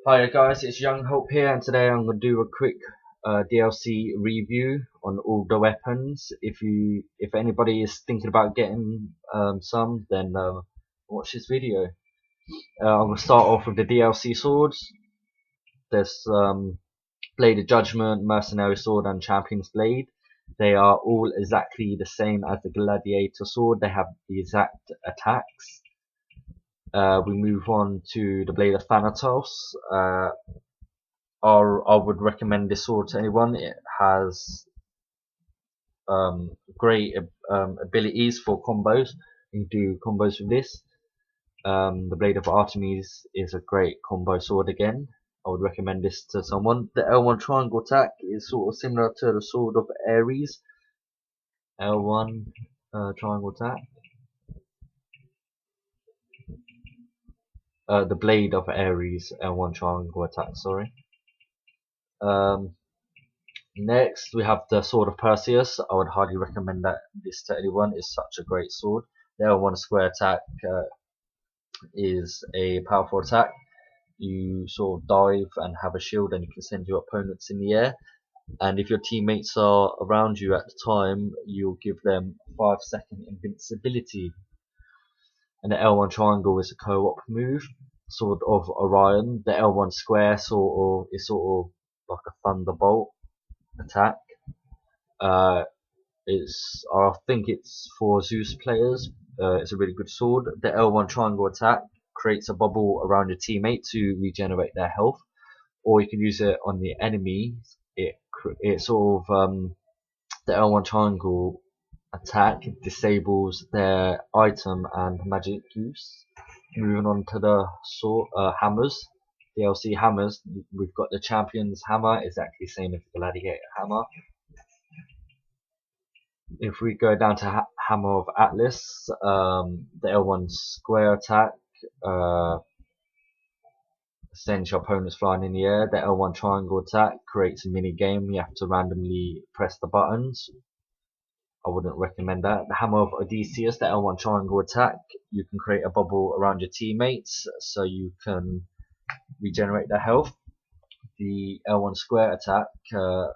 Hi guys, it's Young Hope here, and today I'm going to do a quick DLC review on all the weapons. If anybody is thinking about getting some, then watch this video. I'm going to start off with the DLC swords. There's Blade of Judgment, Mercenary Sword, and Champion's Blade. They are all exactly the same as the Gladiator Sword. They have the exact attacks. We move on to the Blade of Thanatos. I would recommend this sword to anyone. It has great abilities for combos. You can do combos with this. The Blade of Artemis is a great combo sword again. I would recommend this to someone. The L1 triangle attack is sort of similar to the sword of Ares. L1 triangle attack. The Blade of Ares L1 triangle attack, sorry. Next, we have the Sword of Perseus. I would highly recommend this to anyone. It's such a great sword. The L1 square attack is a powerful attack. You sort of dive and have a shield, and you can send your opponents in the air. And if your teammates are around you at the time, you'll give them 5-second invincibility. And the L1 triangle is a co-op move. Sword of Orion. The L1 square is sort of like a thunderbolt attack. I think it's for Zeus players. It's a really good sword. The L1 triangle attack creates a bubble around your teammate to regenerate their health, or you can use it on the enemy. It sort of the L1 triangle attack disables their item and magic use. Moving on to the sword hammers. DLC hammers. We've got the Champion's hammer, exactly the same as the Gladiator hammer. If we go down to Hammer of Atlas, the L1 square attack sends your opponents flying in the air. The L1 triangle attack creates a mini game. You have to randomly press the buttons. I wouldn't recommend that. The Hammer of Odysseus, the L1 triangle attack, you can create a bubble around your teammates so you can regenerate their health. The L1 square attack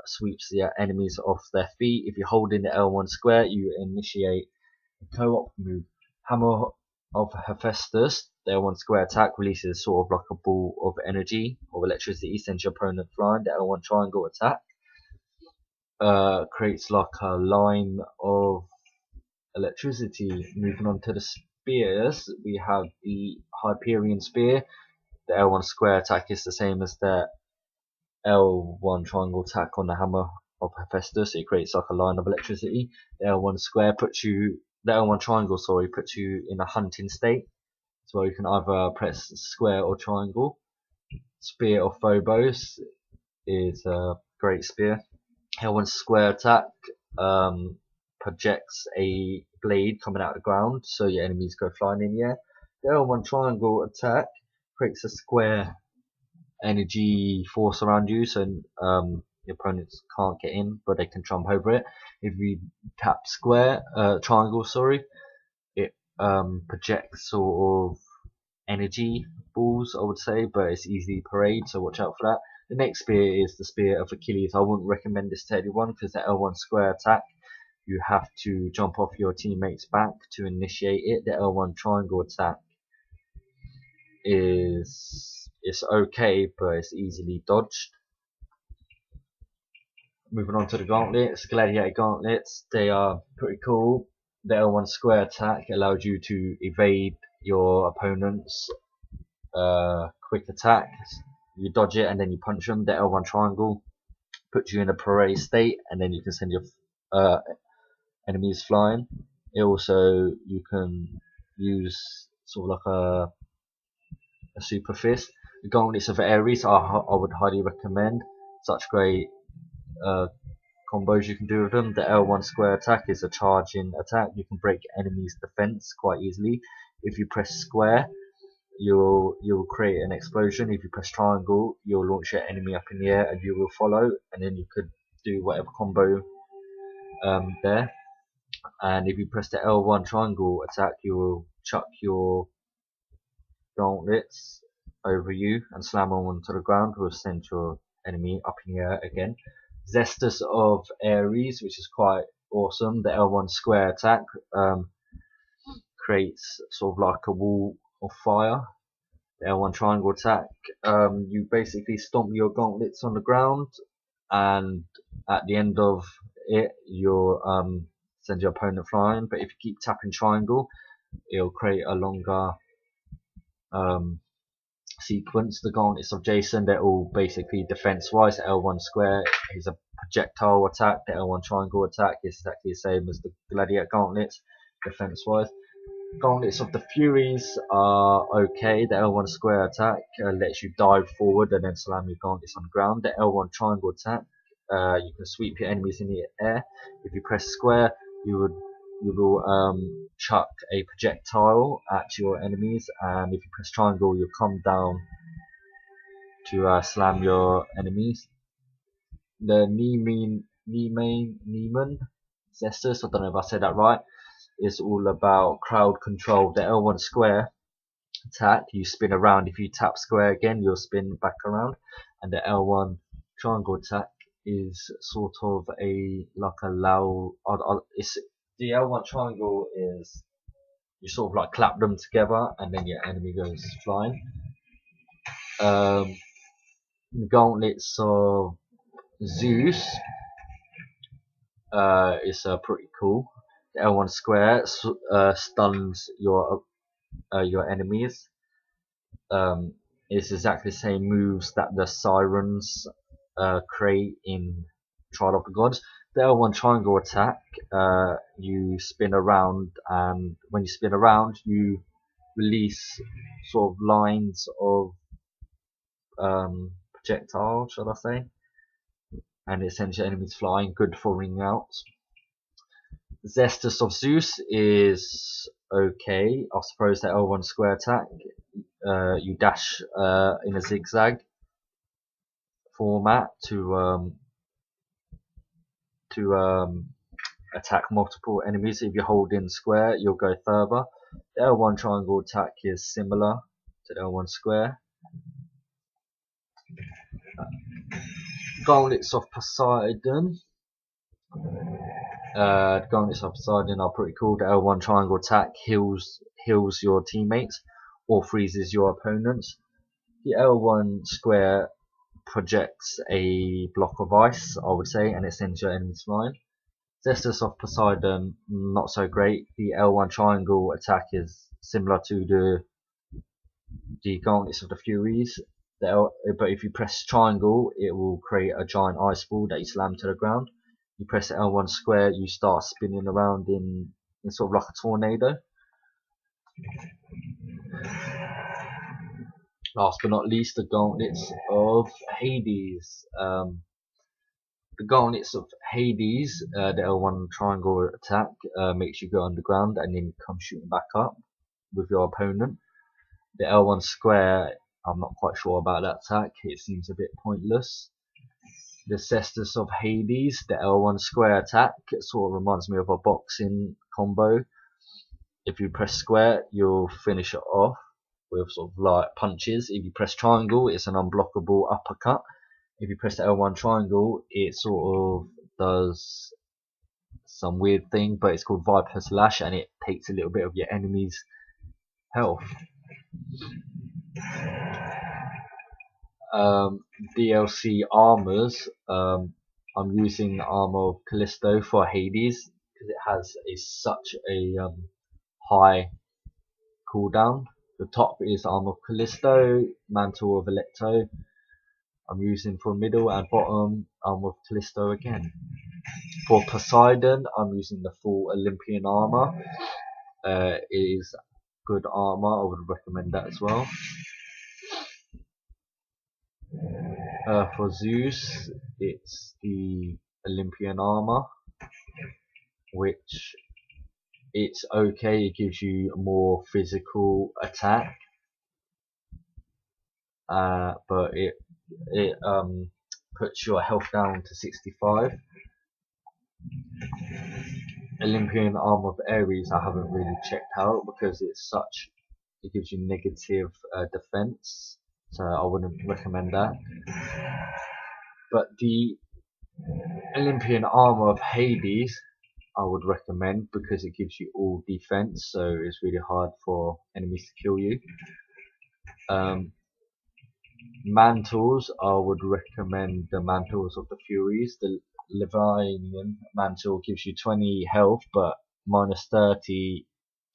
sweeps the enemies off their feet. If you hold in the L1 square, you initiate a co-op move. Hammer of Hephaestus, the L1 square attack releases sort of like a ball of energy or electricity, sends your opponent flying. The L1 triangle attack creates like a line of electricity. Moving on to the spears, we have the Hyperion spear. The L1 square attack is the same as the L1 triangle attack on the Hammer of Hephaestus. It creates like a line of electricity. The L1 triangle, puts you in a hunting state. So you can either press square or triangle. Spear of Phobos is a great spear. L1 square attack projects a blade coming out of the ground, so your enemies go flying in the air. The L1 triangle attack creates a square energy force around you, so your opponents can't get in, but they can jump over it. If you tap triangle, it projects sort of energy balls, I would say, but it's easy parade, so watch out for that. The next spear is the Spear of Achilles. I wouldn't recommend this to anyone because the L1 square attack, you have to jump off your teammate's back to initiate it. The L1 triangle attack it's okay, but it's easily dodged. Moving on to the gauntlets, Gladiator gauntlets, they are pretty cool. The L1 square attack allows you to evade your opponent's quick attacks. You dodge it and then you punch them. The L1 triangle puts you in a parade state, and then you can send your enemies flying. You can use sort of like a super fist. The gauntlets of Ares I would highly recommend. Such great combos you can do with them. The L1 square attack is a charging attack. You can break enemies' defense quite easily. If you press square, you'll create an explosion. If you press triangle, you'll launch your enemy up in the air and you will follow, and then you could do whatever combo there. And if you press the L1 triangle attack, you will chuck your gauntlets over you and slam them onto the ground will send your enemy up in the air again. Zestus of Ares, which is quite awesome. The L1 square attack creates sort of like a wall of fire. The L1 triangle attack, you basically stomp your gauntlets on the ground, and at the end of it, you'll send your opponent flying. But if you keep tapping triangle, it'll create a longer sequence. The gauntlets of Jason, they're all basically defense wise. L1 square is a projectile attack. The L1 triangle attack is exactly the same as the gladiator gauntlets, defense wise. Gauntlets of the Furies are okay. The L1 square attack lets you dive forward and then slam your gauntlets on the ground. The L1 triangle attack, you can sweep your enemies in the air. If you press square, you will chuck a projectile at your enemies, and if you press triangle, you'll come down to slam your enemies. The Niemann Zestus, I don't know if I said that right, is all about crowd control. The L1 square attack, you spin around. If you tap square again, you'll spin back around. And the L1 triangle attack is sort of a loud. It's the L1 triangle is you sort of like clap them together, and then your enemy goes flying. The gauntlets of Zeus is pretty cool. The L1 square stuns your enemies. It's exactly the same moves that the sirens create in Trial of the Gods. The L1 triangle attack, you spin around, and when you spin around, you release sort of lines of projectile, shall I say, and it sends your enemies flying, good for ring outs. Zestus of Zeus is okay. I suppose the L1 square attack, you dash in a zigzag format to attack multiple enemies. If you hold in square, you'll go further. The L1 triangle attack is similar to the L1 square. Gauntlets of Poseidon. The gauntlets of Poseidon are pretty cool. The L1 triangle attack heals your teammates or freezes your opponents. The L1 square projects a block of ice, I would say, and it sends your enemies flying. Zestus of Poseidon, not so great. The L1 triangle attack is similar to the gauntlets of the Furies. But if you press triangle, it will create a giant ice ball that you slam to the ground. You press L1 square, you start spinning around in sort of like a tornado. Last but not least, the gauntlets of Hades. The gauntlets of Hades, the L1 triangle attack makes you go underground and then come shooting back up with your opponent. The L1 square, I'm not quite sure about that attack, it seems a bit pointless. The Cestus of Hades, the L1 square attack, it sort of reminds me of a boxing combo. If you press square, you'll finish it off with sort of like punches. If you press triangle, it's an unblockable uppercut. If you press the L1 triangle, it sort of does some weird thing, but it's called Viper Slash, and it takes a little bit of your enemy's health. DLC armors. I'm using the armor of Callisto for Hades because it has such a high cooldown. The top is armor of Callisto, mantle of Alecto. I'm using for middle and bottom armor of Callisto again. For Poseidon, I'm using the full Olympian armor. It is good armor. I would recommend that as well. For Zeus, it's the Olympian armor, which it's okay. It gives you a more physical attack, but it puts your health down to 65. Olympian armor of Ares, I haven't really checked out because it gives you negative defense. so I wouldn't recommend that. But the Olympian armor of Hades I would recommend, because it gives you all defense, so it's really hard for enemies to kill you. Mantles, I would recommend the Mantles of the Furies. The Leviathan mantle gives you 20 health but minus 30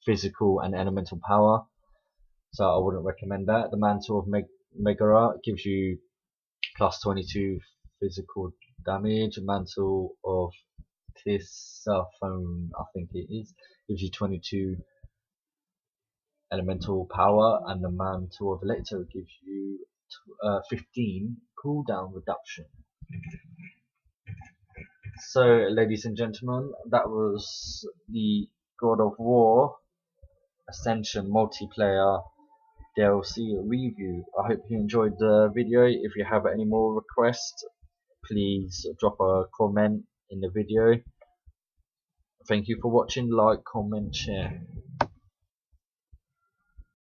physical and elemental power, so I wouldn't recommend that. The Mantle of Megara gives you plus 22 physical damage. Mantle of Tisiphone, I think it is, gives you 22 elemental power, and the Mantle of Electro gives you 15 cooldown reduction. So, ladies and gentlemen, that was the God of War Ascension multiplayer DLC review. I hope you enjoyed the video. If you have any more requests, please drop a comment in the video. Thank you for watching. Like, comment, share.